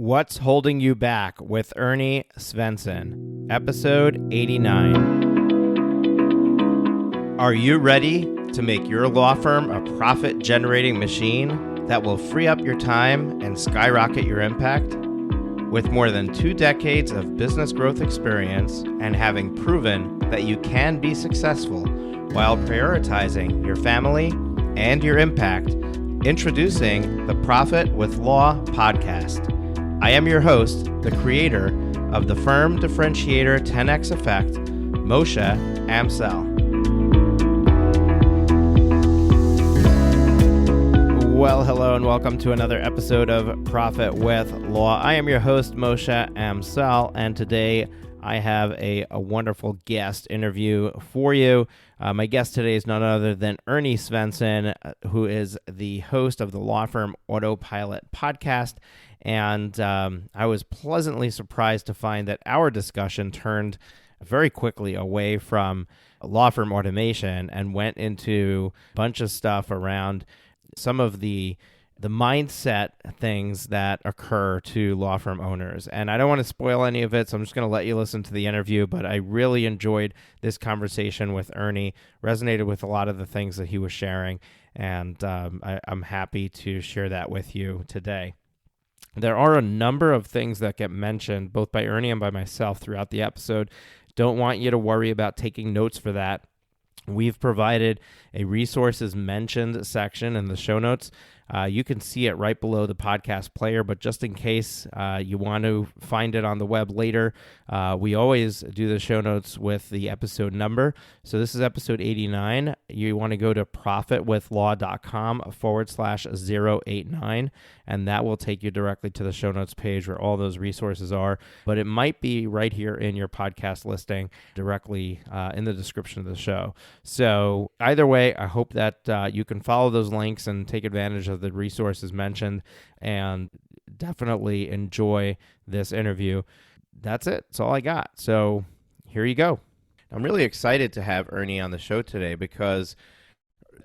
What's Holding You Back with Ernie Svenson, episode 89. Are you ready to make your law firm a profit-generating machine that will free up your time and skyrocket your impact? With more than 2 decades of business growth experience and having proven that you can be successful while prioritizing your family and your impact, introducing the Profit with Law podcast. I am your host, the creator of the Firm Differentiator 10X Effect, Moshe Amsel. Well, hello and welcome to another episode of Profit with Law. I am your host, Moshe Amsel, and today I have a wonderful guest interview for you. My guest today is none other than Ernie Svenson, who is the host of the Law Firm Autopilot Podcast. And I was pleasantly surprised to find that our discussion turned very quickly away from law firm automation and went into a bunch of stuff around some of the mindset things that occur to law firm owners. And I don't want to spoil any of it, so I'm just going to let you listen to the interview, but I really enjoyed this conversation with Ernie, resonated with a lot of the things that he was sharing, and I'm happy to share that with you today. There are a number of things that get mentioned, both by Ernie and by myself throughout the episode. Don't want you to worry about taking notes for that. We've provided a resources mentioned section in the show notes. You can see it right below the podcast player, but just in case you want to find it on the web later, we always do the show notes with the episode number. So this is episode 89. You want to go to profitwithlaw.com/089, and that will take you directly to the show notes page where all those resources are. But it might be right here in your podcast listing directly in the description of the show. So either way, I hope that you can follow those links and take advantage of the resources mentioned and definitely enjoy this interview. That's it. That's all I got. So here you go. I'm really excited to have Ernie on the show today because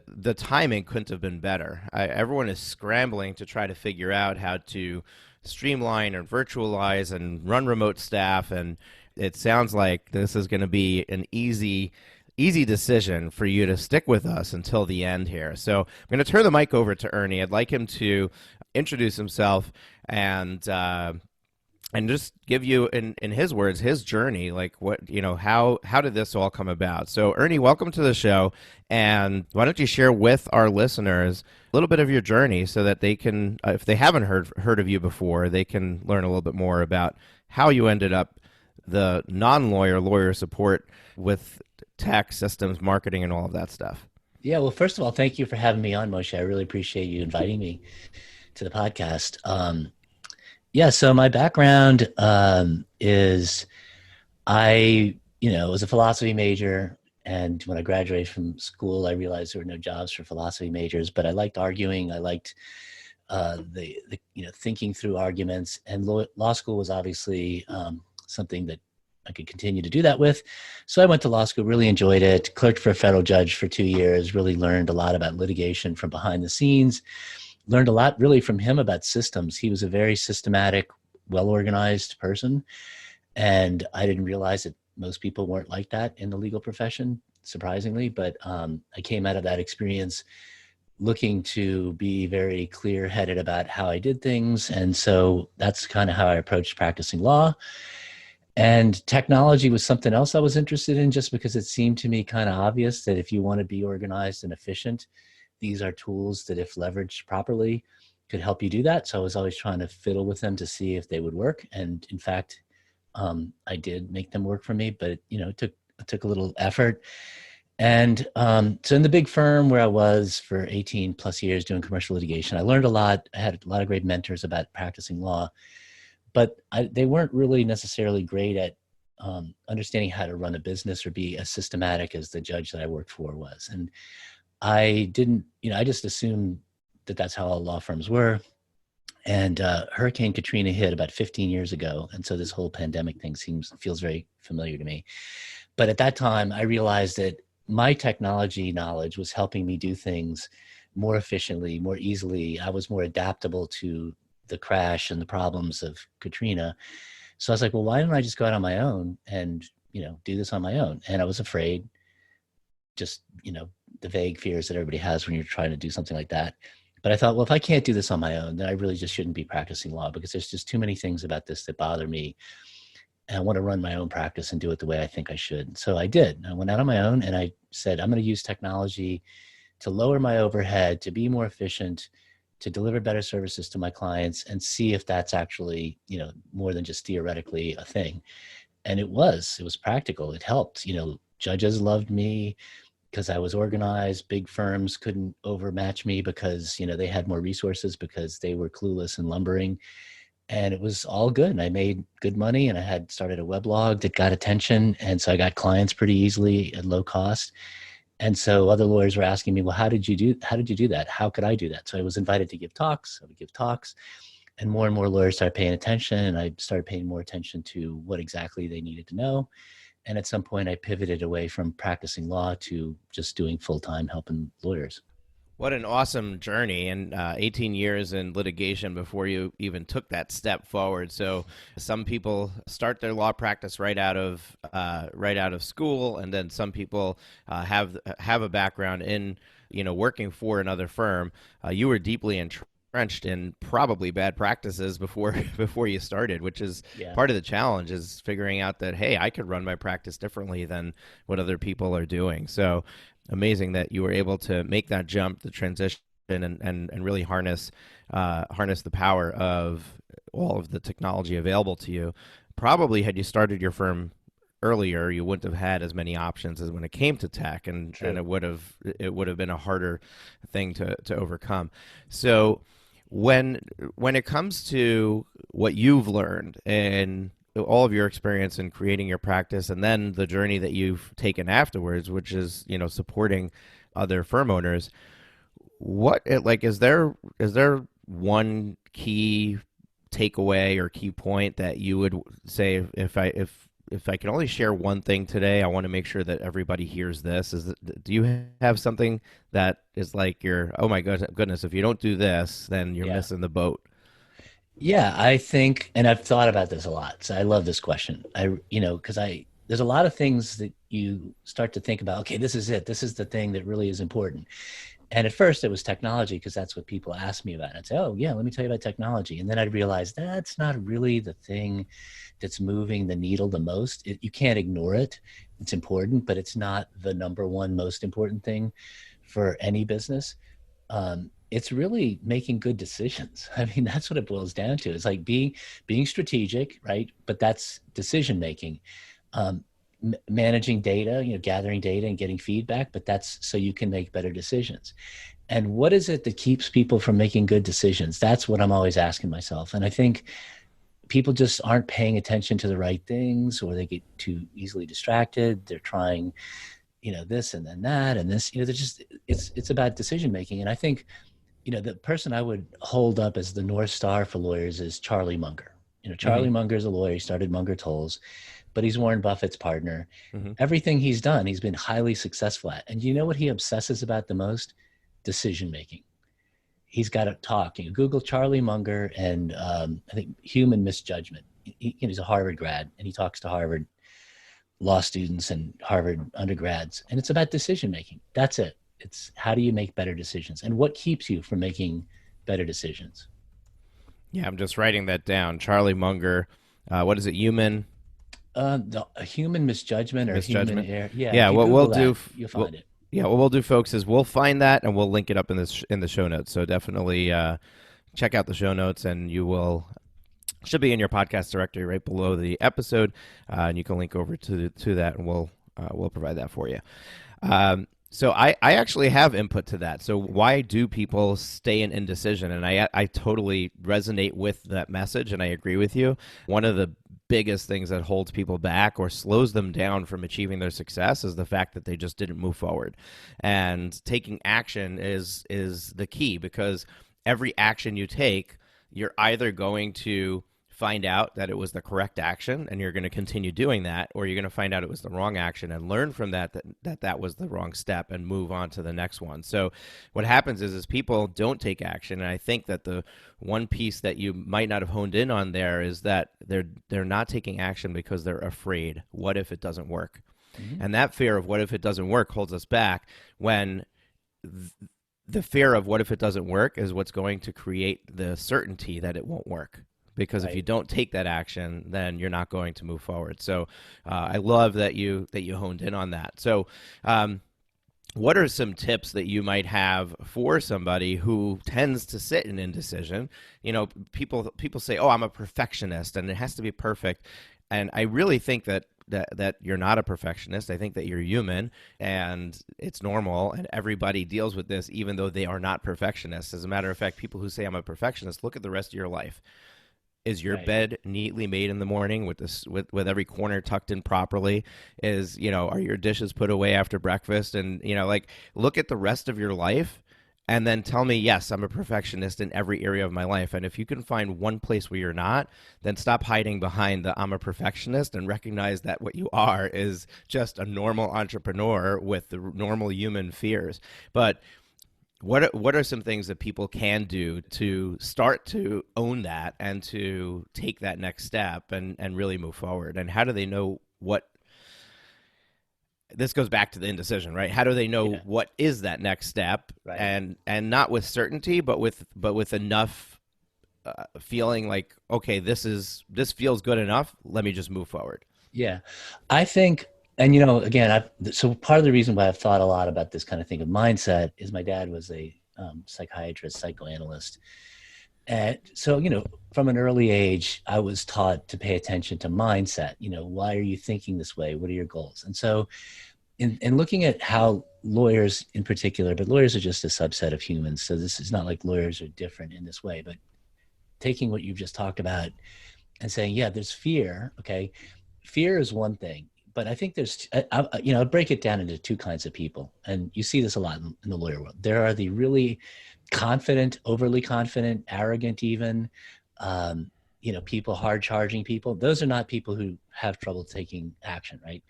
the timing couldn't have been better. Everyone is scrambling to try to figure out how to streamline and virtualize and run remote staff, and it sounds like this is going to be an easy decision for you to stick with us until the end here. So I'm going to turn the mic over to Ernie. I'd like him to introduce himself and just give you, in his words, his journey, like how did this all come about? So Ernie, welcome to the show. And why don't you share with our listeners a little bit of your journey so that they can, if they haven't heard of you before, they can learn a little bit more about how you ended up the lawyer support with tech, systems, marketing, and all of that stuff. Yeah, well, first of all, thank you for having me on, Moshe. I really appreciate you inviting me to the podcast. So my background is I was a philosophy major, and when I graduated from school, I realized there were no jobs for philosophy majors, but I liked arguing. I liked the thinking through arguments, and law school was obviously something that I could continue to do that with. So I went to law school, really enjoyed it, clerked for a federal judge for 2 years, really learned a lot about litigation from behind the scenes, learned a lot really from him about systems. He was a very systematic, well-organized person. And I didn't realize that most people weren't like that in the legal profession, surprisingly. But I came out of that experience looking to be very clear-headed about how I did things. And so that's kind of how I approached practicing law. And technology was something else I was interested in, just because it seemed to me kind of obvious that if you want to be organized and efficient, these are tools that, if leveraged properly, could help you do that. So I was always trying to fiddle with them to see if they would work. And in fact, I did make them work for me, but it took a little effort. And so in the big firm where I was for 18 plus years doing commercial litigation, I learned a lot. I had a lot of great mentors about practicing law. But they weren't really necessarily great at understanding how to run a business or be as systematic as the judge that I worked for was. And I didn't, I just assumed that that's how all law firms were. And Hurricane Katrina hit about 15 years ago. And so this whole pandemic thing feels very familiar to me. But at that time, I realized that my technology knowledge was helping me do things more efficiently, more easily. I was more adaptable to the crash and the problems of Katrina. So I was like, well, why don't I just go out on my own and, do this on my own? And I was afraid, just, the vague fears that everybody has when you're trying to do something like that. But I thought, well, if I can't do this on my own, then I really just shouldn't be practicing law, because there's just too many things about this that bother me. And I want to run my own practice and do it the way I think I should. So I did. I went out on my own and I said, I'm going to use technology to lower my overhead, to be more efficient, to deliver better services to my clients, and see if that's actually, more than just theoretically a thing. And it was practical. It helped. Judges loved me because I was organized. Big firms couldn't overmatch me because, they had more resources because they were clueless and lumbering. And it was all good. And I made good money, and I had started a weblog that got attention. And so I got clients pretty easily at low cost. And so other lawyers were asking me, well, how did you do that? How could I do that? So I was invited to give talks. I would give talks, and more lawyers started paying attention, and I started paying more attention to what exactly they needed to know. And at some point I pivoted away from practicing law to just doing full-time helping lawyers. What an awesome journey, and 18 years in litigation before you even took that step forward. So some people start their law practice right out of school, and then some people have a background in working for another firm. You were deeply entrenched in probably bad practices before you started, which is part of the challenge, is figuring out that, hey, I could run my practice differently than what other people are doing. So amazing that you were able to make that jump, the transition, and really harness the power of all of the technology available to you. Probably had you started your firm earlier, you wouldn't have had as many options as when it came to tech, and it would have been a harder thing to overcome. So when it comes to what you've learned and all of your experience in creating your practice, and then the journey that you've taken afterwards, which is, supporting other firm owners, is there one key takeaway or key point that you would say, if I can only share one thing today, I want to make sure that everybody hears this? Do you have something that is like oh my goodness, if you don't do this, then you're missing the boat? Yeah, I think, and I've thought about this a lot. So I love this question. Because there's a lot of things that you start to think about. Okay, this is it. This is the thing that really is important. And at first it was technology, because that's what people asked me about. I'd say, oh yeah, let me tell you about technology. And then I'd realize that's not really the thing that's moving the needle the most. You can't ignore it. It's important, but it's not the number one most important thing for any business. It's really making good decisions. I mean, that's what it boils down to. It's like being strategic, right? But that's decision making. Managing data, gathering data and getting feedback, but that's so you can make better decisions. And what is it that keeps people from making good decisions? That's what I'm always asking myself. And I think people just aren't paying attention to the right things, or they get too easily distracted. They're trying, this and then that and this, they're just, it's about decision making. And I think, the person I would hold up as the North Star for lawyers is Charlie Munger. Charlie Munger is a lawyer. He started Munger Tolles, but he's Warren Buffett's partner. Everything he's done, he's been highly successful at. And you know what he obsesses about the most? Decision making. He's got a talk. Google Charlie Munger and I think human misjudgment. He's a Harvard grad, and he talks to Harvard law students and Harvard undergrads. And it's about decision making. That's it. It's how do you make better decisions, and what keeps you from making better decisions? Yeah, I'm just writing that down. Charlie Munger. What is it? Human? A human misjudgment or misjudgment. Human error. Yeah. What we'll do, you'll find it. Yeah, what we'll do, folks, is we'll find that and we'll link it up in the show notes. So definitely check out the show notes, and should be in your podcast directory right below the episode, and you can link over to that, and we'll provide that for you. So I actually have input to that. So why do people stay in indecision? And I totally resonate with that message, and I agree with you. One of the biggest things that holds people back or slows them down from achieving their success is the fact that they just didn't move forward. And taking action is the key, because every action you take, you're either going to find out that it was the correct action and you're going to continue doing that, or you're going to find out it was the wrong action and learn from that was the wrong step and move on to the next one. So what happens is people don't take action, and I think that the one piece that you might not have honed in on there is that they're not taking action because they're afraid. What if it doesn't work? Mm-hmm. And that fear of what if it doesn't work holds us back, when the fear of what if it doesn't work is what's going to create the certainty that it won't work. Because if you don't take that action, then you're not going to move forward. So I love that you honed in on that. So what are some tips that you might have for somebody who tends to sit in indecision? You know, people say, oh, I'm a perfectionist and it has to be perfect. And I really think that you're not a perfectionist. I think that you're human and it's normal, and everybody deals with this even though they are not perfectionists. As a matter of fact, people who say I'm a perfectionist, look at the rest of your life. Is your bed neatly made in the morning with every corner tucked in properly? Are your dishes put away after breakfast? And, look at the rest of your life and then tell me, yes, I'm a perfectionist in every area of my life. And if you can find one place where you're not, then stop hiding behind the I'm a perfectionist and recognize that what you are is just a normal entrepreneur with the normal human fears. But what are some things that people can do to start to own that and to take that next step and really move forward? And how do they know what – this goes back to the indecision, right? How do they know what is that next step? Right. And not with certainty, but with enough feeling like, okay, this feels good enough. Let me just move forward. Yeah, I think – and, again, so part of the reason why I've thought a lot about this kind of thing of mindset is my dad was a psychiatrist, psychoanalyst. And so, from an early age, I was taught to pay attention to mindset. Why are you thinking this way? What are your goals? And so in looking at how lawyers in particular, but lawyers are just a subset of humans. So this is not like lawyers are different in this way, but taking what you've just talked about and saying, yeah, there's fear. Okay. Fear is one thing. But I think there's, I'll break it down into two kinds of people. And you see this a lot in the lawyer world. There are the really confident, overly confident, arrogant even, people, hard charging people. Those are not people who have trouble taking action, right?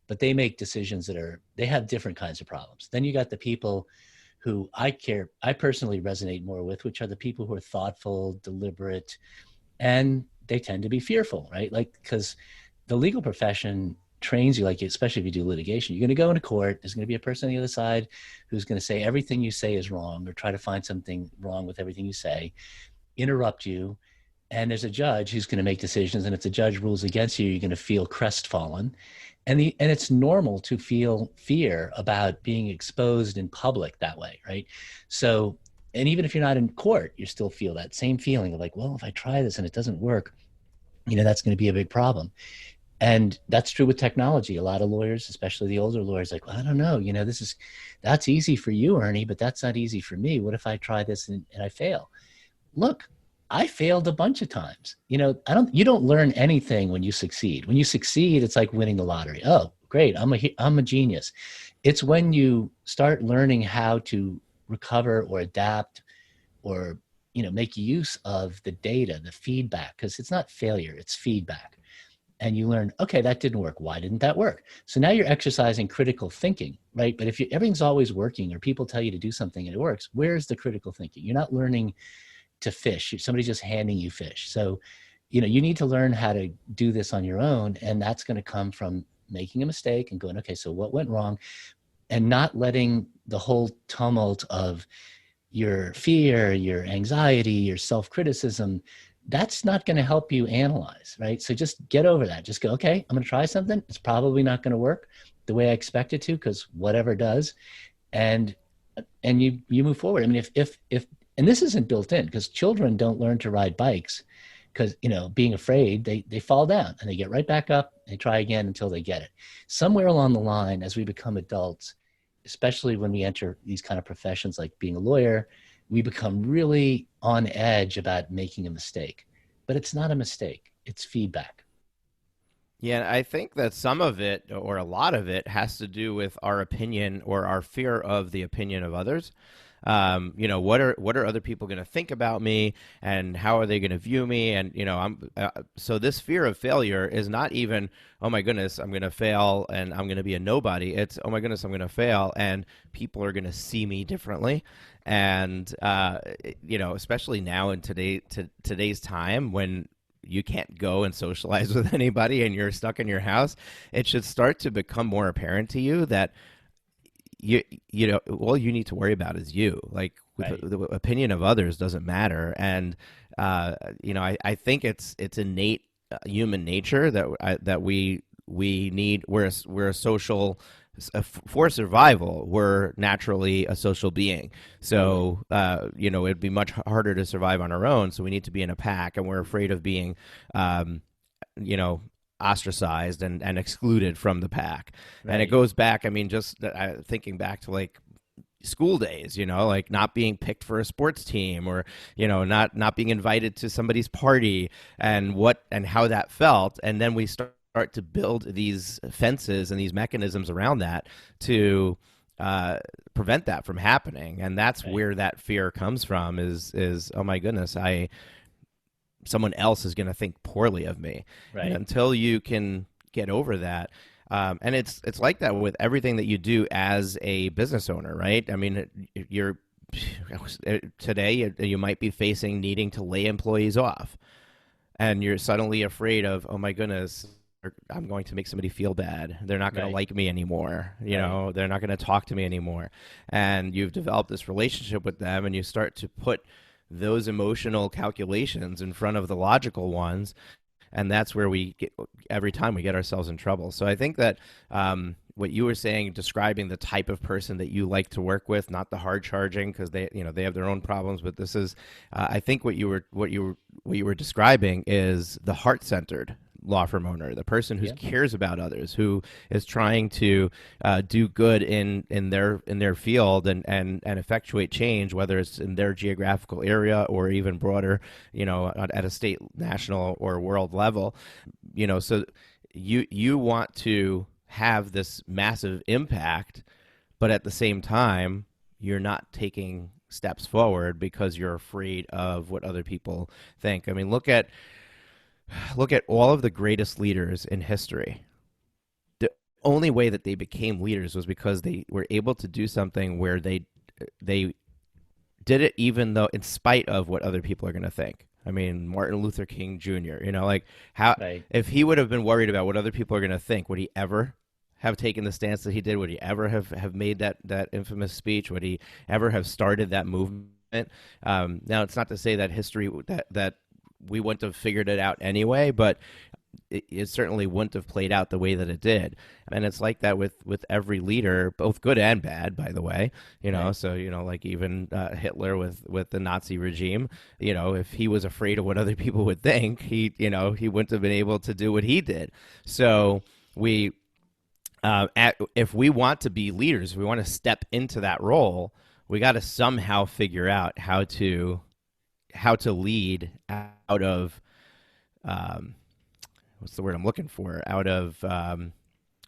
But they make decisions they have different kinds of problems. Then you got the people who I personally resonate more with, which are the people who are thoughtful, deliberate, and they tend to be fearful, right? Because the legal profession trains you, especially if you do litigation, you're going to go into court. There's going to be a person on the other side who's going to say everything you say is wrong or try to find something wrong with everything you say, interrupt you. And there's a judge who's going to make decisions. And if the judge rules against you, you're going to feel crestfallen. And it's normal to feel fear about being exposed in public that way, right? So, and even if you're not in court, you still feel that same feeling of well, if I try this and it doesn't work, that's going to be a big problem. And that's true with technology. A lot of lawyers, especially the older lawyers, well, I don't know, that's easy for you, Ernie, but that's not easy for me. What if I try this and I fail? Look, I failed a bunch of times. You don't learn anything when you succeed. When you succeed, it's like winning the lottery. Oh, great. I'm a genius. It's when you start learning how to recover or adapt or, make use of the data, the feedback, because it's not failure, it's feedback. And you learn, okay, that didn't work. Why didn't that work? So now you're exercising critical thinking, right? But if everything's always working or people tell you to do something and it works, where's the critical thinking? You're not learning to fish. Somebody's just handing you fish. So, you need to learn how to do this on your own. And that's going to come from making a mistake and going, okay, so what went wrong? And not letting the whole tumult of your fear, your anxiety, your self-criticism, that's not going to help you analyze, right? So just get over that. Just go, okay, I'm going to try something. It's probably not going to work the way I expect it to, because whatever does, and you move forward. I mean, if and this isn't built in, because children don't learn to ride bikes because, being afraid, they fall down and they get right back up and they try again until they get it. Somewhere along the line, as we become adults, especially when we enter these kind of professions like being a lawyer, we become really on edge about making a mistake. But it's not a mistake. It's feedback. Yeah, I think that some of it, or a lot of it, has to do with our opinion or our fear of the opinion of others. What are other people going to think about me, and how are they going to view me? And I'm so this fear of failure is not even, oh my goodness, I'm going to fail and I'm going to be a nobody. It's, oh my goodness, I'm going to fail and people are going to see me differently. And especially now in today's time when you can't go and socialize with anybody and you're stuck in your house, it should start to become more apparent to you that all you need to worry about is you. Like Right. the opinion of others doesn't matter. And I think it's innate human nature that we need. We're a social, for survival. We're naturally a social being. Totally. So it'd be much harder to survive on our own. So we need to be in a pack, and we're afraid of being, um, you know, ostracized and excluded from the pack. And it Right. goes back, I mean, just thinking back to like school days, like not being picked for a sports team, or not being invited to somebody's party, and how that felt. And then we start to build these fences and these mechanisms around that to prevent that from happening. And that's Right. where that fear comes from, is oh my goodness, someone else is going to think poorly of me. And Right. until you can get over that, and it's like that with everything that you do as a business owner, right? I mean, you're today you might be facing needing to lay employees off, and you're suddenly afraid of, oh my goodness, I'm going to make somebody feel bad. They're not going to Right. like me anymore. Right. They're not going to talk to me anymore. And you've developed this relationship with them, and you start to put those emotional calculations in front of the logical ones, and that's where every time we get ourselves in trouble. So I think that what you were saying, describing the type of person that you like to work with, not the hard charging, because they have their own problems, but this is, I think what you were describing is the heart centered law firm owner, the person who Yeah. cares about others, who is trying to do good in their field, and effectuate change, whether it's in their geographical area or even broader, at a state, national, or world level. So you want to have this massive impact, but at the same time, you're not taking steps forward because you're afraid of what other people think. I mean, look at all of the greatest leaders in history. The only way that they became leaders was because they were able to do something where they did it even though, in spite of what other people are going to think. I mean, Martin Luther King Jr., like how, Right. if he would have been worried about what other people are going to think, would he ever have taken the stance that he did? Would he ever have made that infamous speech? Would he ever have started that movement? Now, it's not to say that history, that we wouldn't have figured it out anyway, but it certainly wouldn't have played out the way that it did. And it's like that with every leader, both good and bad, by the way. Right. So like even Hitler with the Nazi regime, if he was afraid of what other people would think, he wouldn't have been able to do what he did. So if we want to be leaders, if we want to step into that role, we got to somehow figure out how to lead out of, what's the word I'm looking for? Out of I would say,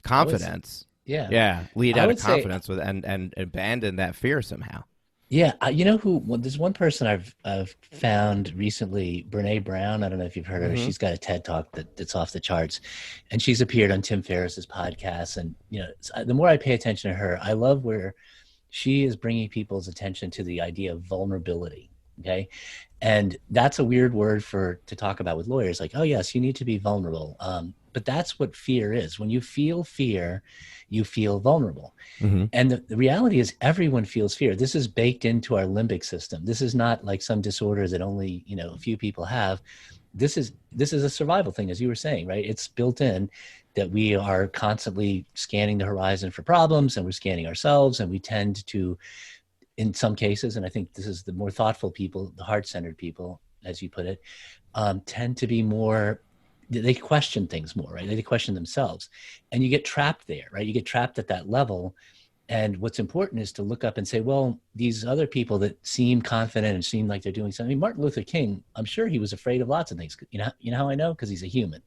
confidence. yeah. Yeah, lead I out of would say, confidence with and abandon that fear somehow. yeah. There's one person I've found recently, Brene Brown. I don't know if you've heard of her. Mm-hmm. She's got a TED talk that's off the charts, and she's appeared on Tim Ferriss's podcast. And the more I pay attention to her, I love where she is bringing people's attention to the idea of vulnerability. Okay. And that's a weird word to talk about with lawyers. Like, oh yes, you need to be vulnerable. But that's what fear is. When you feel fear, you feel vulnerable. Mm-hmm. And the reality is everyone feels fear. This is baked into our limbic system. This is not like some disorder that only, a few people have. This is a survival thing, as you were saying, right? It's built in that we are constantly scanning the horizon for problems, and we're scanning ourselves, and we tend to, in some cases, and I think this is the more thoughtful people, the heart-centered people, as you put it, tend to be more, they question things more, right? They question themselves, and you get trapped there, right? You get trapped at that level, And what's important is to look up and say, well, these other people that seem confident and seem like they're doing something. I mean, Martin Luther King, I'm sure he was afraid of lots of things. You know how I know? Because he's a human,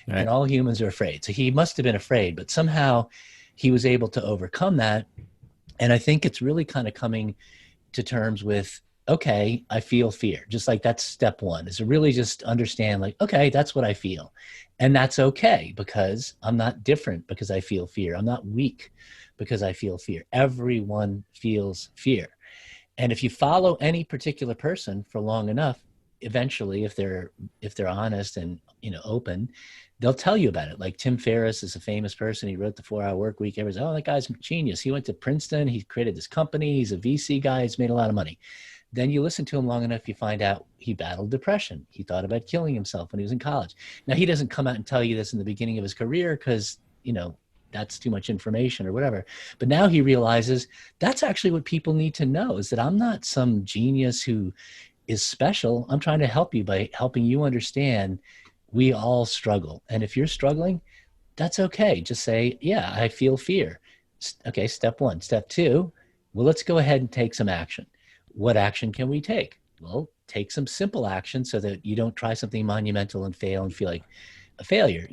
Right. and all humans are afraid. So he must have been afraid, but somehow he was able to overcome that. And I think it's really kind of coming to terms with, okay, I feel fear. Just like that's step one, is to really just understand, like, okay, that's what I feel. And that's okay, because I'm not different because I feel fear. I'm not weak because I feel fear. Everyone feels fear. And if you follow any particular person for long enough, eventually, if they're honest and open, they'll tell you about it. Like Tim Ferriss is a famous person. He wrote the 4-Hour Work Week. Everyone's, oh, that guy's a genius. He went to Princeton. He created this company. He's a VC guy. He's made a lot of money. Then you listen to him long enough, you find out he battled depression. He thought about killing himself when he was in college. Now, he doesn't come out and tell you this in the beginning of his career because, that's too much information or whatever. But now he realizes that's actually what people need to know, is that I'm not some genius who is special. I'm trying to help you by helping you understand we all struggle. And if you're struggling, that's okay. Just say, yeah, I feel fear. Okay, step one. Step two, well, let's go ahead and take some action. What action can we take? Well, take some simple action so that you don't try something monumental and fail and feel like a failure.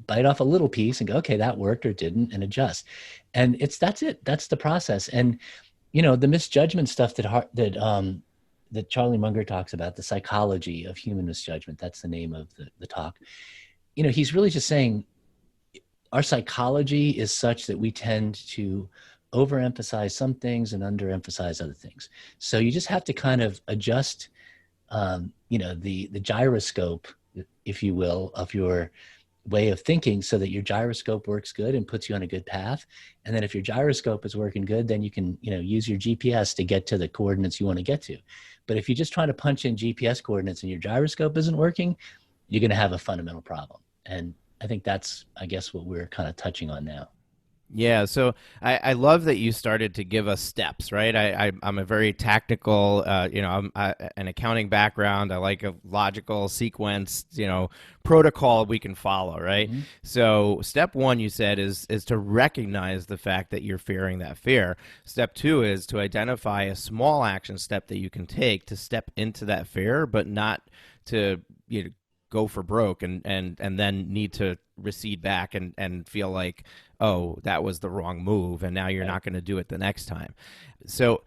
Bite off a little piece and go, okay, that worked or didn't, and adjust. And that's it. That's the process. And, the misjudgment stuff that Charlie Munger talks about, the psychology of human misjudgment, that's the name of the talk. He's really just saying our psychology is such that we tend to overemphasize some things and underemphasize other things. So you just have to kind of adjust, the gyroscope, if you will, of your way of thinking so that your gyroscope works good and puts you on a good path. And then if your gyroscope is working good, then you can, use your GPS to get to the coordinates you want to get to. But if you're just trying to punch in GPS coordinates and your gyroscope isn't working, you're going to have a fundamental problem. And I think that's, I guess, what we're kind of touching on now. Yeah, so I love that you started to give us steps, right? I'm a very tactical, I'm an accounting background. I like a logical sequence, protocol we can follow, right? Mm-hmm. So step one, you said, is to recognize the fact that you're fearing that fear. Step two is to identify a small action step that you can take to step into that fear, but not to go for broke and then need to recede back and feel like, oh, that was the wrong move, and now you're not going to do it the next time. So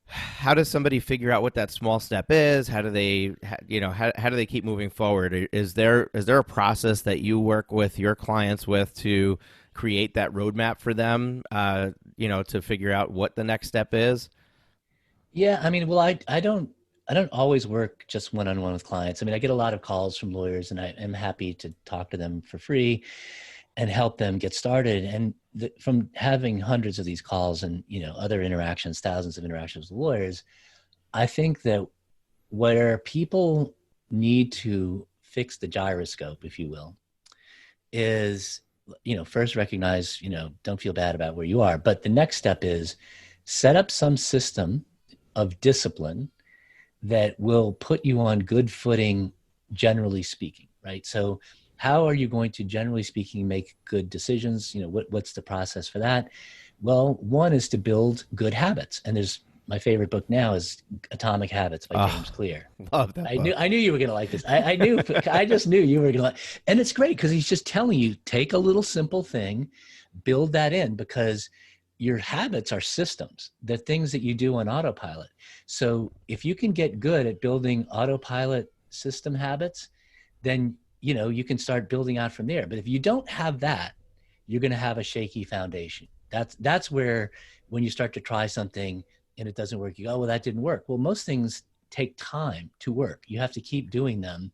how does somebody figure out what that small step is? How do they, how do they keep moving forward? Is there a process that you work with your clients with to create that roadmap for them, to figure out what the next step is? Yeah, I mean, well, I don't always work just one-on-one with clients. I mean, I get a lot of calls from lawyers, and I am happy to talk to them for free and help them get started. And from having hundreds of these calls and, other interactions, thousands of interactions with lawyers, I think that where people need to fix the gyroscope, if you will, is, first recognize, don't feel bad about where you are. But the next step is set up some system of discipline that will put you on good footing, generally speaking, right? So how are you going to, generally speaking, make good decisions? What's the process for that? Well, one is to build good habits. And there's, my favorite book now is Atomic Habits by James Clear. Love that book. I knew you were going to like this. I just knew you were going to like, and it's great because he's just telling you, take a little simple thing, build that in, because your habits are systems. They're things that you do on autopilot. So if you can get good at building autopilot system habits, then, you can start building out from there. But if you don't have that, you're going to have a shaky foundation. That's where, when you start to try something and it doesn't work, you go, oh, well, that didn't work. Well, most things take time to work. You have to keep doing them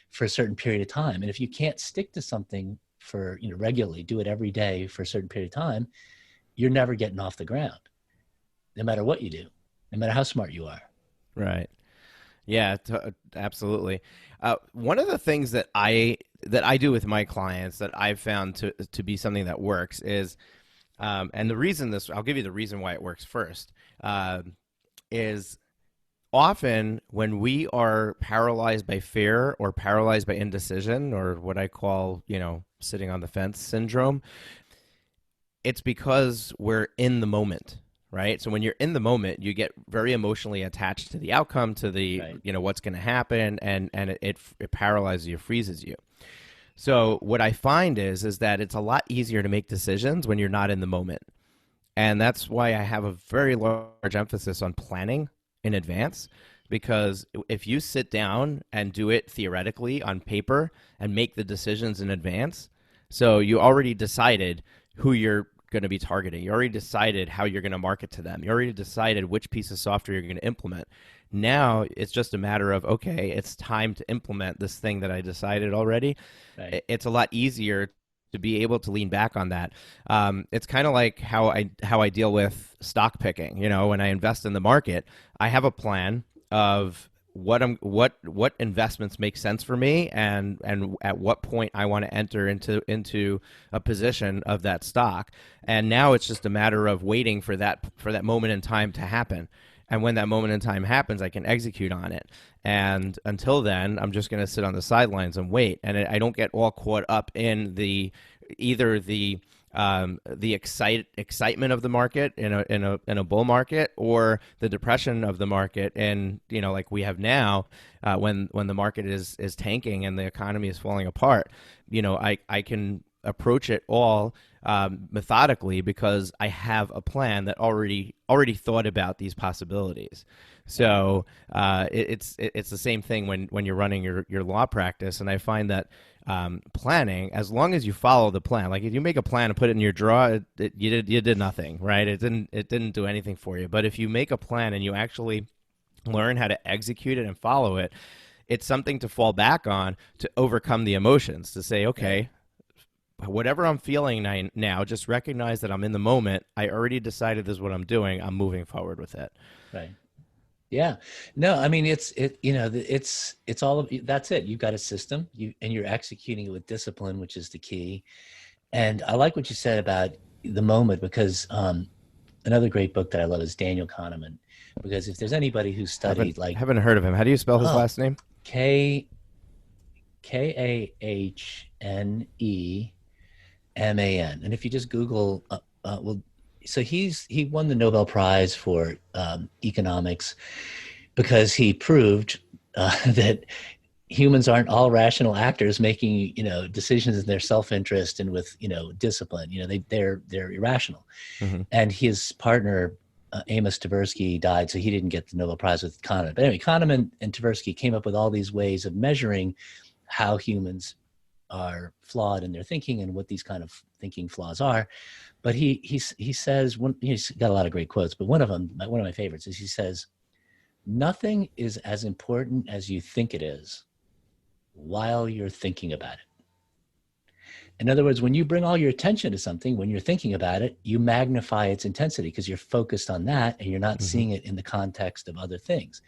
for a certain period of time. And if you can't stick to something for, regularly, do it every day for a certain period of time, you're never getting off the ground, no matter what you do, no matter how smart you are. Right. Yeah, absolutely. One of the things that I do with my clients that I've found to be something that works is, and the reason I'll give you the reason why it works first, is often when we are paralyzed by fear or paralyzed by indecision, or what I call, sitting on the fence syndrome, it's because we're in the moment, right? So when you're in the moment, you get very emotionally attached to the outcome, to the, Right. what's going to happen, and it paralyzes you, freezes you. So what I find is that it's a lot easier to make decisions when you're not in the moment. And that's why I have a very large emphasis on planning in advance, because if you sit down and do it theoretically on paper and make the decisions in advance, so you already decided who you're going to be targeting. You already decided how you're going to market to them. You already decided which piece of software you're going to implement. Now it's just a matter of, okay, it's time to implement this thing that I decided already. Right. It's a lot easier to be able to lean back on that. It's kind of like how I deal with stock picking. When I invest in the market, I have a plan of what investments make sense for me, and at what point I want to enter into a position of that stock. And now it's just a matter of waiting for that moment in time to happen. And when that moment in time happens, I can execute on it. And until then, I'm just going to sit on the sidelines and wait. And I don't get all caught up in either the excitement of the market in a bull market, or the depression of the market, and like we have now, when the market is tanking and the economy is falling apart. I can approach it all methodically, because I have a plan that already thought about these possibilities. So it's the same thing when you're running your law practice. And I find that planning, as long as you follow the plan, like if you make a plan and put it in your drawer, you did nothing, right? It didn't do anything for you. But if you make a plan and you actually learn how to execute it and follow it, it's something to fall back on to overcome the emotions, to say, okay, whatever I'm feeling now, just recognize that I'm in the moment. I already decided this is what I'm doing. I'm moving forward with it. Right. Yeah. No, I mean, it's all of that's it. You've got a system, and you're executing it with discipline, which is the key. And I like what you said about the moment, because another great book that I love is Daniel Kahneman, because if there's anybody who studied haven't heard of him. How do you spell his last name? Kahneman. And if you just Google, so he won the Nobel Prize for economics, because he proved that humans aren't all rational actors making decisions in their self-interest and with discipline. They're irrational. Mm-hmm. And his partner Amos Tversky died, so he didn't get the Nobel Prize with Kahneman. But anyway, Kahneman and Tversky came up with all these ways of measuring how humans are flawed in their thinking and what these kind of thinking flaws are. But he says, he's got a lot of great quotes, but one of my favorites is, he says, "Nothing is as important as you think it is while you're thinking about it." In other words, when you bring all your attention to something, when you're thinking about it, you magnify its intensity, because you're focused on that and you're not Mm-hmm. seeing it in the context of other things.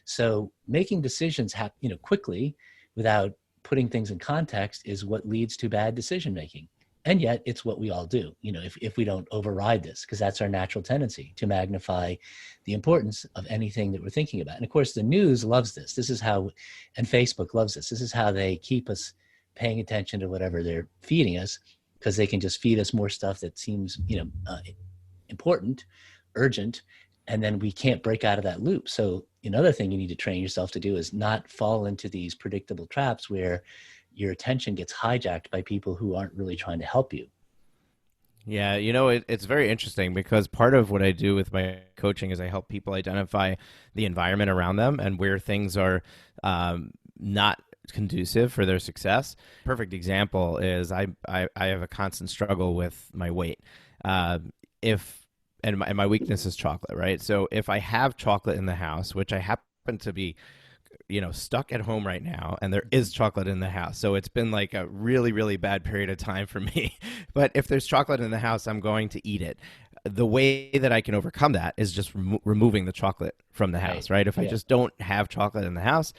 So making decisions quickly without putting things in context is what leads to bad decision making. And yet it's what we all do, if we don't override this, because that's our natural tendency to magnify the importance of anything that we're thinking about. And of course, the news loves this. And Facebook loves this. This is how they keep us paying attention to whatever they're feeding us, because they can just feed us more stuff that seems, important, urgent, and then we can't break out of that loop. So another thing you need to train yourself to do is not fall into these predictable traps where your attention gets hijacked by people who aren't really trying to help you. Yeah, it's very interesting, because part of what I do with my coaching is I help people identify the environment around them and where things are not conducive for their success. Perfect example is I have a constant struggle with my weight. And my weakness is chocolate, right? So if I have chocolate in the house, which I happen to be stuck at home right now, and there is chocolate in the house. So it's been like a really, really bad period of time for me. But if there's chocolate in the house, I'm going to eat it. The way that I can overcome that is just removing the chocolate from the house, right? If I just don't have chocolate in the house,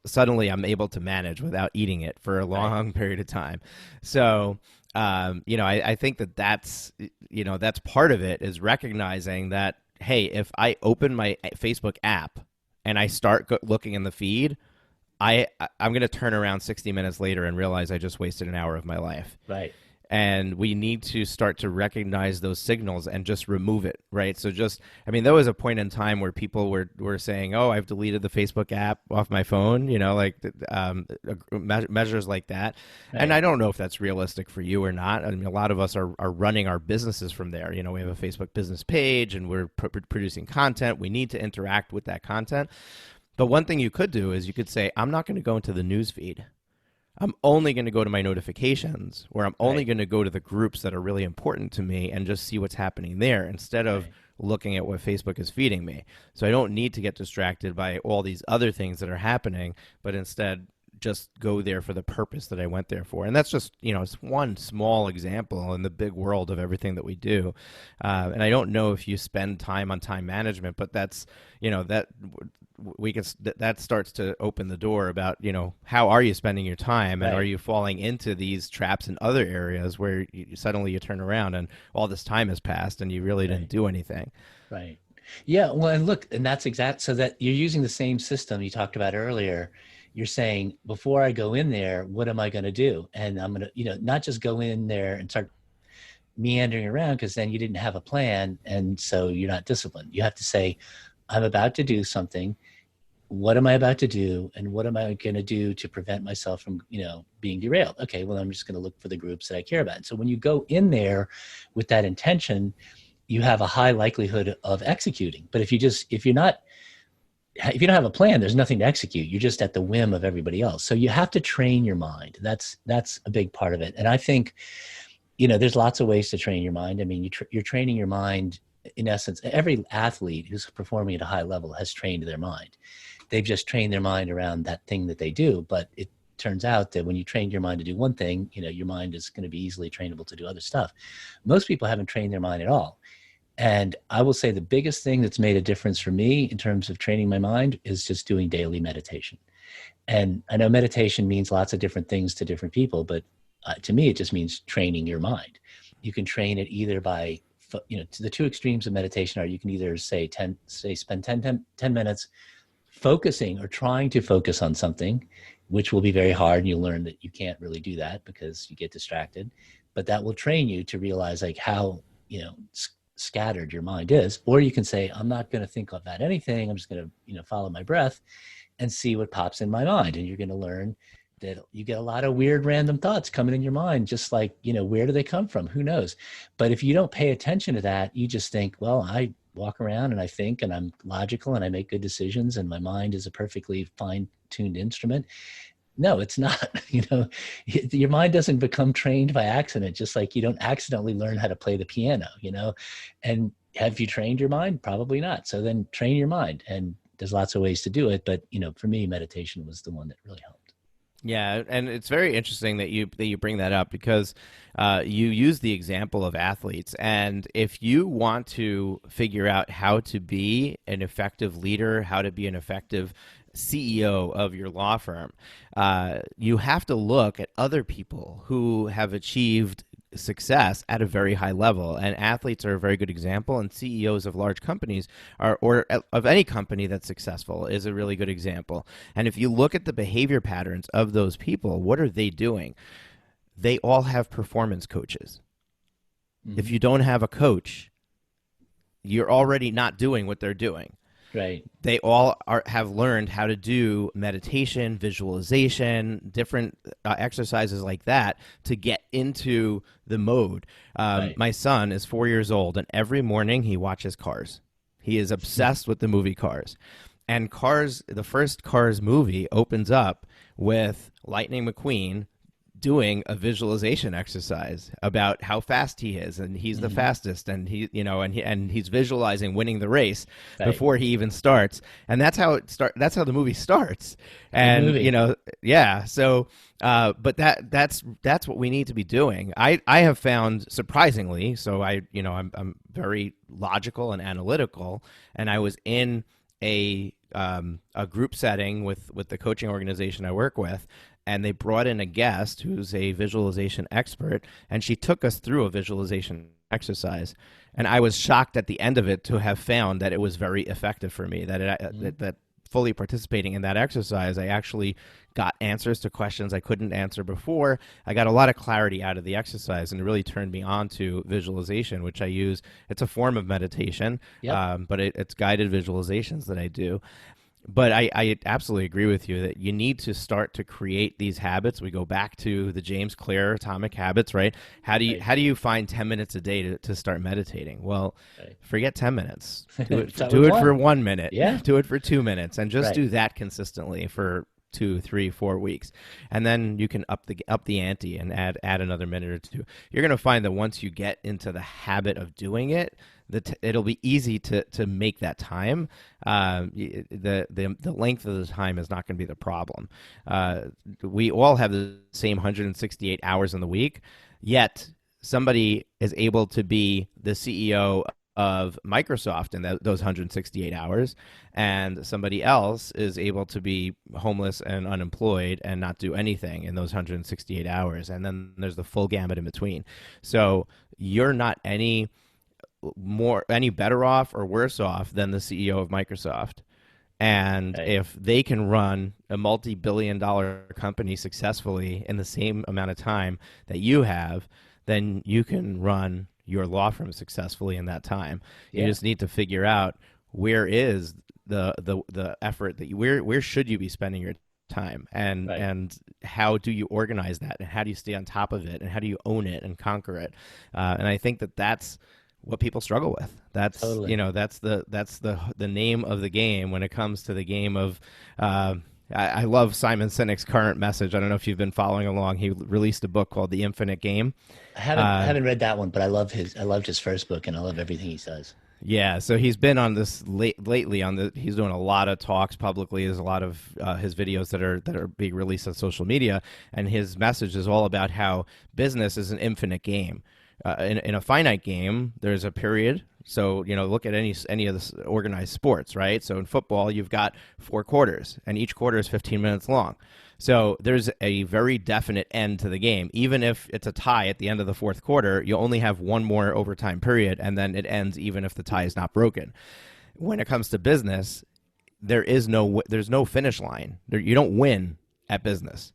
suddenly I'm able to manage without eating it for a long period of time. So, I think that's part of it, is recognizing that, hey, if I open my Facebook app and I start looking in the feed, I'm going to turn around 60 minutes later and realize I just wasted an hour of my life. Right. And we need to start to recognize those signals and just remove it, right? So there was a point in time where people were saying, oh, I've deleted the Facebook app off my phone, measures like that. Right. And I don't know if that's realistic for you or not. I mean, a lot of us are running our businesses from there. We have a Facebook business page and we're producing content. We need to interact with that content. But one thing you could do is you could say, I'm not going to go into the news feed. I'm only going to go to my notifications, or I'm only going to go to the groups that are really important to me and just see what's happening there instead of looking at what Facebook is feeding me. So I don't need to get distracted by all these other things that are happening, but instead just go there for the purpose that I went there for. And that's just, it's one small example in the big world of everything that we do. And I don't know if you spend time on time management, but that's, that starts to open the door about, how are you spending your time, and are you falling into these traps in other areas where suddenly you turn around and all this time has passed and you really didn't do anything. Right. Yeah. Well, and look, and that's exact. So that you're using the same system you talked about earlier. You're saying, before I go in there, what am I going to do? And I'm going to, not just go in there and start meandering around, because then you didn't have a plan. And so you're not disciplined. You have to say, I'm about to do something. What am I about to do? And what am I going to do to prevent myself from, being derailed? Okay, well, I'm just going to look for the groups that I care about. And so when you go in there with that intention, you have a high likelihood of executing. But if you don't have a plan, there's nothing to execute. You're just at the whim of everybody else. So you have to train your mind. That's a big part of it. And I think, there's lots of ways to train your mind. I mean, you're training your mind. In essence, every athlete who's performing at a high level has trained their mind. They've just trained their mind around that thing that they do. But it turns out that when you train your mind to do one thing, your mind is going to be easily trainable to do other stuff. Most people haven't trained their mind at all. And I will say the biggest thing that's made a difference for me in terms of training my mind is just doing daily meditation. And I know meditation means lots of different things to different people, but to me, it just means training your mind. You can train it either by, to the two extremes of meditation are, you can either spend 10 minutes focusing or trying to focus on something, which will be very hard. And you'll learn that you can't really do that because you get distracted, but that will train you to realize how, scattered your mind is. Or you can say, I'm not going to think about anything. I'm just going to, follow my breath and see what pops in my mind. And you're going to learn that you get a lot of weird random thoughts coming in your mind, just like, where do they come from? Who knows? But if you don't pay attention to that, you just think, well, I walk around and I think, and I'm logical and I make good decisions and my mind is a perfectly fine-tuned instrument. No, it's not. Your mind doesn't become trained by accident, just like you don't accidentally learn how to play the piano, and have you trained your mind? Probably not. So then train your mind, and there's lots of ways to do it. But, for me, meditation was the one that really helped. Yeah, and it's very interesting that you bring that up, because you use the example of athletes. And if you want to figure out how to be an effective leader, how to be an effective CEO of your law firm, you have to look at other people who have achieved success at a very high level, and athletes are a very good example, and CEOs of large companies or of any company that's successful is a really good example. And if you look at the behavior patterns of those people, what are they doing? They all have performance coaches. Mm-hmm. If you don't have a coach, you're already not doing what they're doing. Right. They all have learned how to do meditation, visualization, different exercises like that to get into the mode. Right. My son is 4 years old, and every morning he watches Cars. He is obsessed with the movie Cars. And Cars, the first Cars movie opens up with Lightning McQueen doing a visualization exercise about how fast he is, and he's the fastest, and he's visualizing winning the race before he even starts, and that's how the movie starts. And so but that's what we need to be doing. I have found, surprisingly, so I'm very logical and analytical, and I was in a group setting with the coaching organization I work with, and they brought in a guest who's a visualization expert, and she took us through a visualization exercise. And I was shocked at the end of it to have found that it was very effective for me, that fully participating in that exercise, I actually got answers to questions I couldn't answer before. I got a lot of clarity out of the exercise, and it really turned me on to visualization, which I use. It's a form of meditation, Yep. but it's guided visualizations that I do. But I absolutely agree with you that you need to start to create these habits. We go back to the James Clear Atomic Habits, right? Right. How do you find 10 minutes a day to start meditating? Well, Right. forget 10 minutes. Start Do with it for one. 1 minute. Yeah. Do it for 2 minutes, and just Right. do that consistently for 2, 3, 4 weeks, and then you can up the ante and add another minute or two. You're going to find that once you get into the habit of doing it, it'll be easy to make that time. The length of the time is not going to be the problem. We all have the same 168 hours in the week, yet somebody is able to be the CEO of Microsoft in those 168 hours, and somebody else is able to be homeless and unemployed and not do anything in those 168 hours. And then there's the full gamut in between. So you're not any better off or worse off than the CEO of Microsoft. And Right. if they can run a multi-billion-dollar company successfully in the same amount of time that you have, then you can run your law firm successfully in that time. Yeah. You just need to figure out where is the effort that where should you be spending your time, and Right. and how do you organize that, and how do you stay on top of it, and how do you own it and conquer it? And I think that's what people struggle with. That's Totally. that's the name of the game when it comes to the game of. I love Simon Sinek's current message. I don't know if you've been following along. He released a book called The Infinite Game. I haven't read that one, but I loved his first book, and I love everything he says. Yeah, so he's been on this lately. He's doing a lot of talks publicly. There's a lot of his videos that are being released on social media, and his message is all about how business is an infinite game. In a finite game, there's a period. So look at any of the organized sports, right? So in football, you've got 4 quarters, and each quarter is 15 minutes long. So there's a very definite end to the game. Even if it's a tie at the end of the 4th quarter, you only have one more overtime period, and then it ends even if the tie is not broken. When it comes to business, there's no finish line. You don't win at business.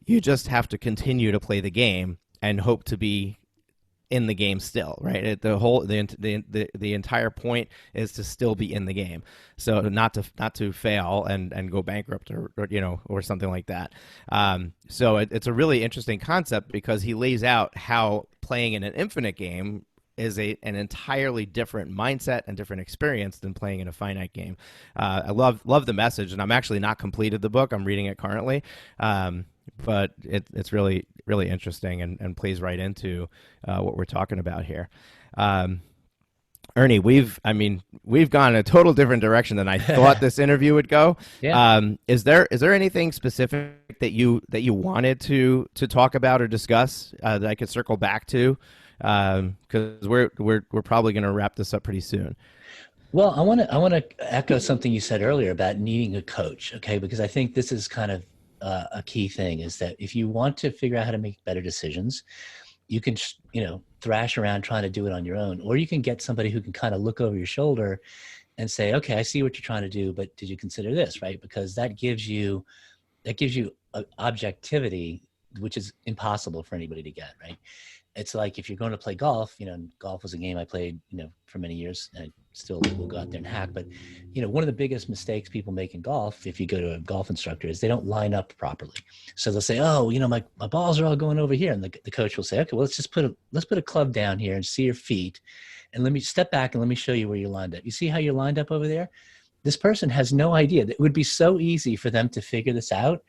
You just have to continue to play the game and hope to be in the game still, right? The entire point is to still be in the game, so not to fail and go bankrupt or something like that. So it's a really interesting concept because he lays out how playing in an infinite game is an entirely different mindset and different experience than playing in a finite game. I love the message, and I'm actually not completed the book. I'm reading it currently. But it's really, really interesting and plays right into what we're talking about here. Ernie, we've gone in a total different direction than I thought this interview would go. Yeah. Is there anything specific that you wanted to talk about or discuss that I could circle back to? Because we're probably going to wrap this up pretty soon. Well, I want to echo something you said earlier about needing a coach. Okay, because I think this is kind of a key thing, is that if you want to figure out how to make better decisions, you can, thrash around trying to do it on your own, or you can get somebody who can kind of look over your shoulder and say, okay, I see what you're trying to do, but did you consider this, right? Because that gives you objectivity, which is impossible for anybody to get, right? It's like if you're going to play golf, golf was a game I played, for many years, and I still will go out there and hack. But, one of the biggest mistakes people make in golf, if you go to a golf instructor, is they don't line up properly. So they'll say, oh, my balls are all going over here. And the coach will say, okay, well, let's put a club down here and see your feet. And let me step back and let me show you where you're lined up. You see how you're lined up over there? This person has no idea. It would be so easy for them to figure this out.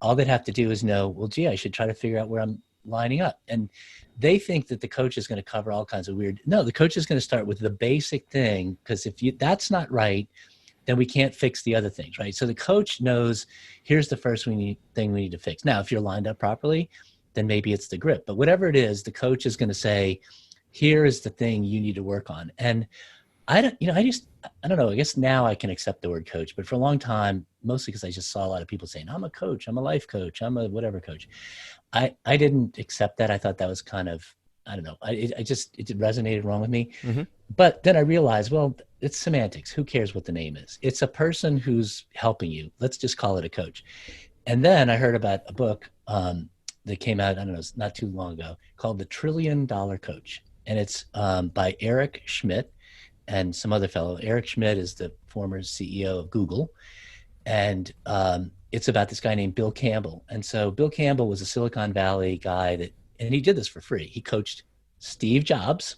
All they'd have to do is know, well, gee, I should try to figure out where I'm lining up. And they think that the coach is going to cover all kinds of no, the coach is going to start with the basic thing, because if that's not right, then we can't fix the other things, right? So the coach knows, here's the first thing we need to fix. Now, if you're lined up properly, then maybe it's the grip. But whatever it is, the coach is going to say, here is the thing you need to work on. And I don't know. I guess now I can accept the word coach, but for a long time, mostly because I just saw a lot of people saying, I'm a coach, I'm a life coach, I'm a whatever coach. I didn't accept that. I thought that was kind of, I don't know. It resonated wrong with me. Mm-hmm. But then I realized, well, it's semantics. Who cares what the name is? It's a person who's helping you. Let's just call it a coach. And then I heard about a book that came out, I don't know, not too long ago, called The $1 Trillion Coach. And it's by Eric Schmidt and some other fellow. Eric Schmidt is the former CEO of Google. And it's about this guy named Bill Campbell. And so Bill Campbell was a Silicon Valley guy and he did this for free. He coached Steve Jobs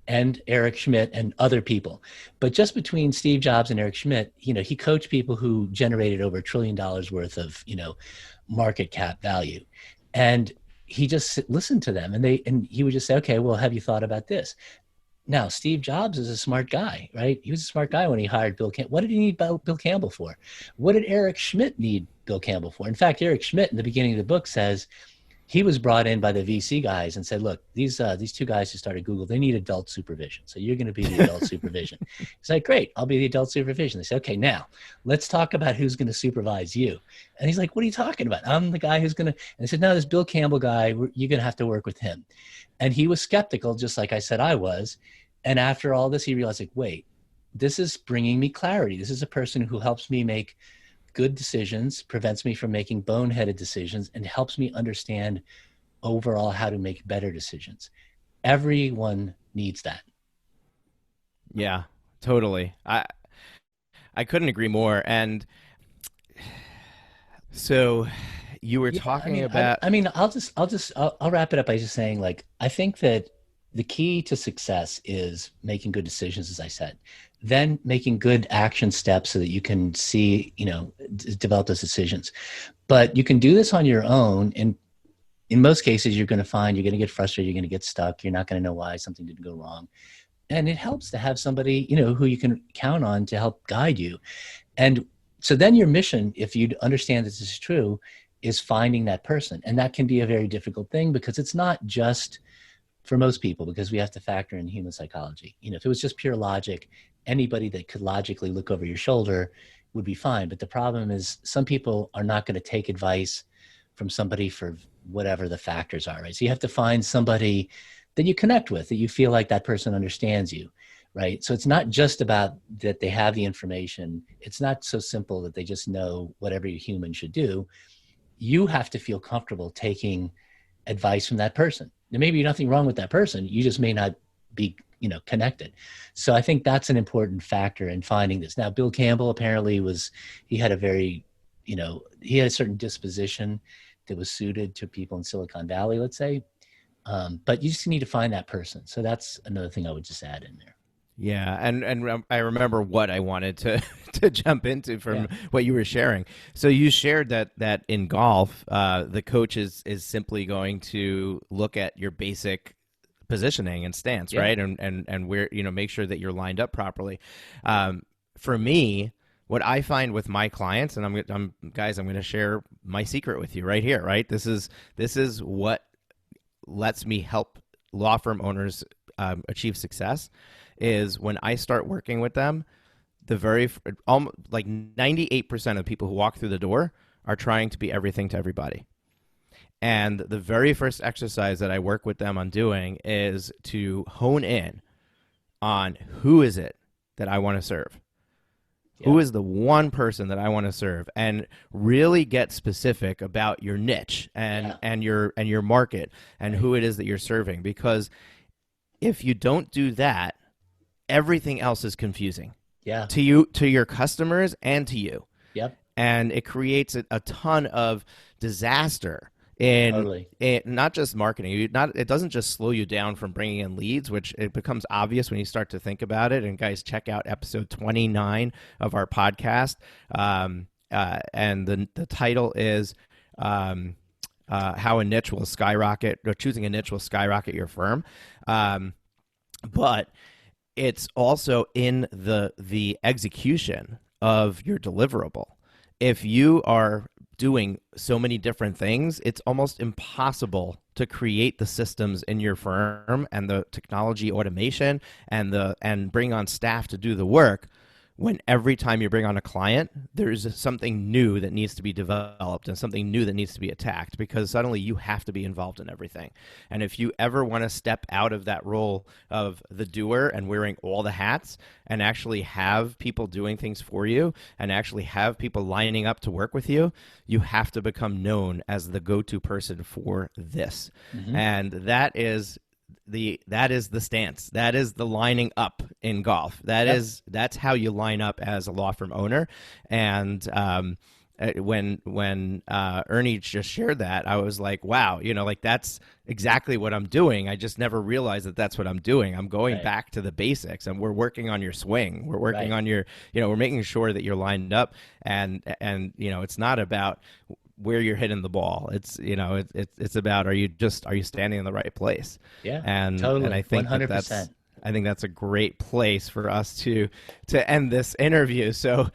and Eric Schmidt and other people. But just between Steve Jobs and Eric Schmidt, he coached people who generated over $1 trillion worth of, market cap value. And he just listened to them and he would just say, okay, well, have you thought about this? Now, Steve Jobs is a smart guy, right? He was a smart guy when he hired Bill Campbell. What did he need Bill Campbell for? What did Eric Schmidt need Bill Campbell for? In fact, Eric Schmidt in the beginning of the book says he was brought in by the VC guys and said, look, these two guys who started Google, they need adult supervision. So you're going to be the adult supervision. He's like, great, I'll be the adult supervision. They say, okay, now let's talk about who's going to supervise you. And he's like, what are you talking about? I'm the guy who's going to, and he said, no, this Bill Campbell guy, you're going to have to work with him. And he was skeptical, just like I said I was. And after all this, he realized, like, wait, this is bringing me clarity. This is a person who helps me make good decisions, prevents me from making boneheaded decisions, and helps me understand overall how to make better decisions. Everyone needs that. Yeah, totally. I couldn't agree more. And so you were talking about, I'll wrap it up by just saying, like, I think that the key to success is making good decisions, as I said, then making good action steps so that you can see, develop those decisions. But you can do this on your own. And in most cases, you're going to find you're going to get frustrated. You're going to get stuck. You're not going to know why something didn't go wrong. And it helps to have somebody, who you can count on to help guide you. And so then your mission, if you understand that this is true, is finding that person. And that can be a very difficult thing because it's not just for most people, because we have to factor in human psychology. If it was just pure logic, anybody that could logically look over your shoulder would be fine. But the problem is some people are not going to take advice from somebody for whatever the factors are, right? So you have to find somebody that you connect with, that you feel like that person understands you, right? So it's not just about that they have the information. It's not so simple that they just know what every human should do. You have to feel comfortable taking advice from that person. There may be nothing wrong with that person. You just may not be, connected. So I think that's an important factor in finding this. Now, Bill Campbell apparently he had a very, he had a certain disposition that was suited to people in Silicon Valley, let's say. But you just need to find that person. So that's another thing I would just add in there. Yeah, and I remember what I wanted to jump into from what you were sharing. So you shared that in golf, the coach is simply going to look at your basic positioning and stance, right? And where, make sure that you're lined up properly. For me, what I find with my clients, and I'm going to share my secret with you right here, right? This is what lets me help law firm owners achieve success. Is when I start working with them, like 98% of people who walk through the door are trying to be everything to everybody. And the very first exercise that I work with them on doing is to hone in on who is it that I want to serve. Yeah. Who is the one person that I want to serve, and really get specific about your niche and your market and who it is that you're serving. Because if you don't do that, everything else is confusing. Yeah. To you, to your customers, and to you. Yep. And it creates a ton of disaster in not just marketing. It doesn't just slow you down from bringing in leads, which it becomes obvious when you start to think about it. And guys, check out episode 29 of our podcast. And the title is how a niche will skyrocket, or choosing a niche will skyrocket your firm. But it's also in the execution of your deliverable. If you are doing so many different things, it's almost impossible to create the systems in your firm and the technology automation and bring on staff to do the work when every time you bring on a client, there's something new that needs to be developed and something new that needs to be attacked, because suddenly you have to be involved in everything. And if you ever want to step out of that role of the doer and wearing all the hats and actually have people doing things for you and actually have people lining up to work with you, you have to become known as the go-to person for this. Mm-hmm. And that is the stance. That is the lining up in golf. That's how you line up as a law firm owner. And when Ernie just shared that, I was like, wow, like that's exactly what I'm doing. I just never realized that that's what I'm doing. I'm going back to the basics, and we're working on your swing. We're working on your, we're making sure that you're lined up, and it's not about where you're hitting the ball. It's it's about, are you standing in the right place? Yeah, and totally. And I think 100%. I think that's a great place for us to end this interview. So,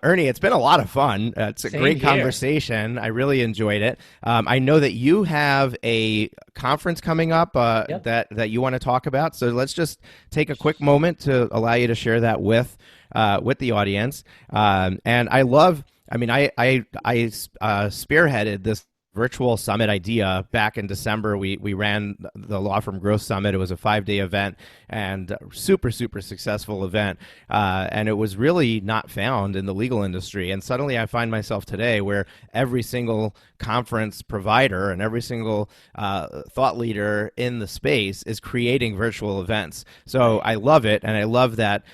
Ernie, it's been a lot of fun. It's a great conversation. I really enjoyed it. I know that you have a conference coming up that you want to talk about. So let's just take a quick moment to allow you to share that with the audience. And I love. I mean, I spearheaded this virtual summit idea back in December. We ran the Law Firm Growth Summit. It was a 5-day event and super successful event. And it was really not found in the legal industry. And suddenly I find myself today where every single conference provider and every single thought leader in the space is creating virtual events. So I love it. And I love that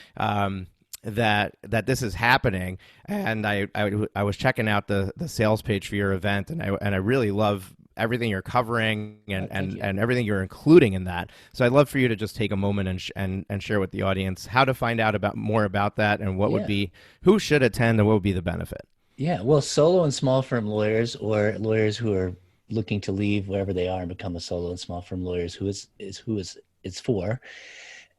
that this is happening. And I was checking out the sales page for your event, and I really love everything you're covering and everything you're including in that. So I'd love for you to just take a moment and share with the audience how to find out more about that, and what would be, who should attend, and what would be the benefit. Yeah, well, solo and small firm lawyers, or lawyers who are looking to leave wherever they are and become a solo and small firm lawyers, who it's for.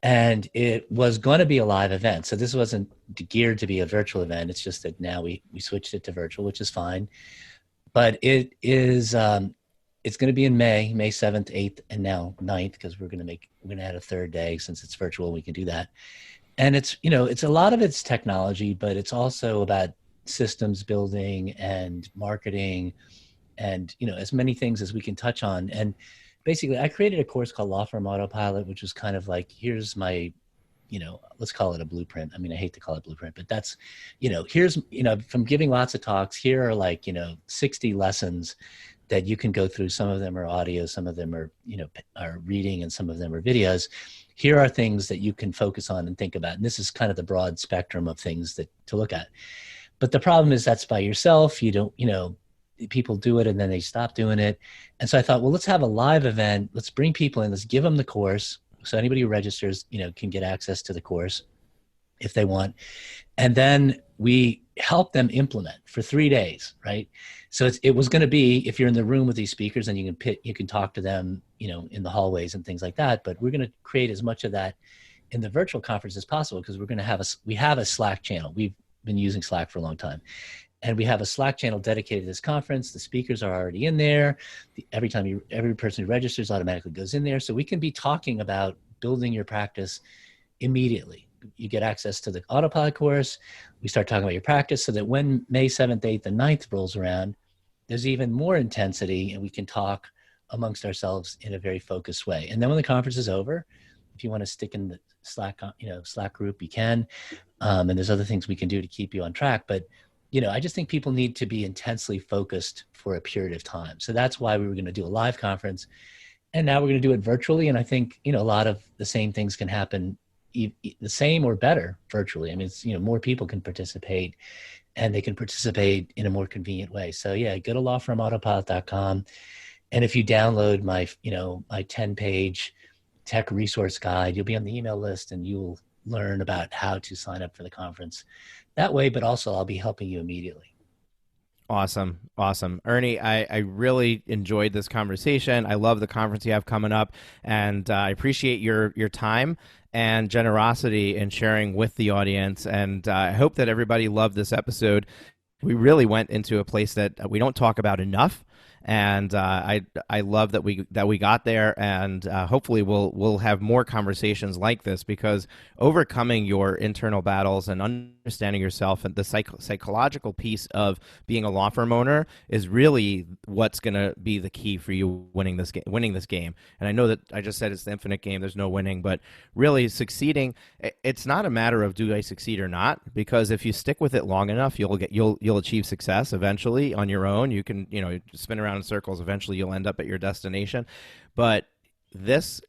And it was going to be a live event. So this wasn't geared to be a virtual event. It's just that now we switched it to virtual, which is fine. But it is, it's going to be in May 7th, 8th, and now 9th, because we're going to add a third day since it's virtual. We can do that. And it's, it's a lot of it's technology, but it's also about systems building and marketing and, as many things as we can touch on. And basically, I created a course called Law Firm Autopilot, which was kind of like, here's my, let's call it a blueprint. I mean, I hate to call it blueprint, but that's, here's, from giving lots of talks, here are like, 60 lessons that you can go through. Some of them are audio, some of them are, are reading, and some of them are videos. Here are things that you can focus on and think about. And this is kind of the broad spectrum of things to look at. But the problem is that's by yourself. You don't, people do it and then they stop doing it. And so I thought, well, let's have a live event. Let's bring people in. Let's give them the course. So anybody who registers, can get access to the course if they want. And then we help them implement for 3 days, right? So it was going to be, if you're in the room with these speakers, and you can talk to them, in the hallways and things like that. But we're going to create as much of that in the virtual conference as possible, because we're going to we have a Slack channel. We've been using Slack for a long time. And we have a Slack channel dedicated to this conference. The speakers are already in there. Every person who registers automatically goes in there. So we can be talking about building your practice immediately. You get access to the Autopilot course. We start talking about your practice, so that when May 7th, 8th, and 9th rolls around, there's even more intensity, and we can talk amongst ourselves in a very focused way. And then when the conference is over, if you want to stick in the Slack, Slack group, you can. And there's other things we can do to keep you on track. But I just think people need to be intensely focused for a period of time. So that's why we were going to do a live conference, and now we're going to do it virtually. And I think, a lot of the same things can happen, the same or better virtually. I mean, it's, more people can participate, and they can participate in a more convenient way. So yeah, go to lawfirmautopilot.com. And if you download my 10-page tech resource guide, you'll be on the email list, and you'll learn about how to sign up for the conference that way, but also I'll be helping you immediately. Awesome. Ernie, I really enjoyed this conversation. I love the conference you have coming up, and I appreciate your time and generosity in sharing with the audience. And I hope that everybody loved this episode. We really went into a place that we don't talk about enough, And I love that we got there, and hopefully we'll have more conversations like this, because overcoming your internal battles and understanding yourself and the psychological piece of being a law firm owner is really what's going to be the key for you winning this game. And I know that I just said it's the infinite game. There's no winning, but really succeeding, it's not a matter of do I succeed or not, because if you stick with it long enough, you'll achieve success eventually on your own. You can, spin around in circles. Eventually you'll end up at your destination. But these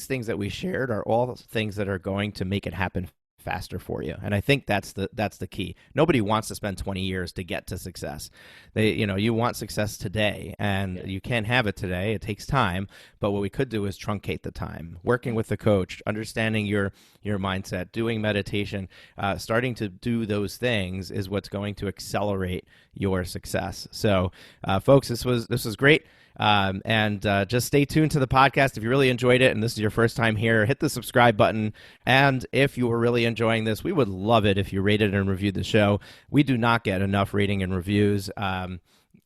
things that we shared are all things that are going to make it happen faster for you. And I think that's the key. Nobody wants to spend 20 years to get to success. You want success today, and you can't have it today. It takes time. But what we could do is truncate the time, working with the coach, understanding your mindset, doing meditation, starting to do those things is what's going to accelerate your success. So, folks, this was great. And just stay tuned to the podcast. If you really enjoyed it and this is your first time here, hit the subscribe button. And if you were really enjoying this, we would love it if you rated and reviewed the show. We do not get enough rating and reviews.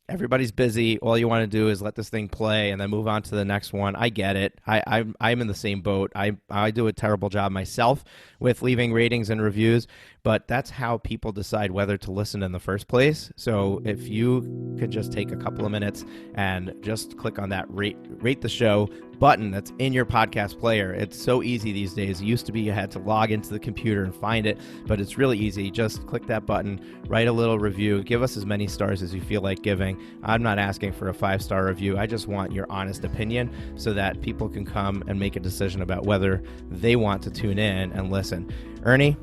Everybody's busy. All you want to do is let this thing play and then move on to the next one. I get it. I'm in the same boat. I do a terrible job myself with leaving ratings and reviews, but that's how people decide whether to listen in the first place. So if you could just take a couple of minutes and just click on that rate the show button that's in your podcast player. It's so easy these days. It used to be you had to log into the computer and find it, but it's really easy. Just click that button, write a little review, give us as many stars as you feel like giving. I'm not asking for a 5-star review. I just want your honest opinion so that people can come and make a decision about whether they want to tune in and listen. Ernie,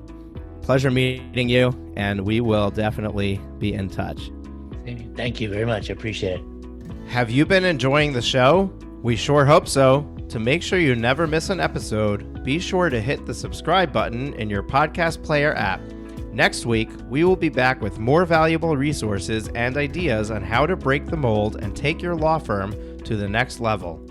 pleasure meeting you, and we will definitely be in touch. Thank you very much. I appreciate it. Have you been enjoying the show? We sure hope so. To make sure you never miss an episode, be sure to hit the subscribe button in your podcast player app. Next week, we will be back with more valuable resources and ideas on how to break the mold and take your law firm to the next level.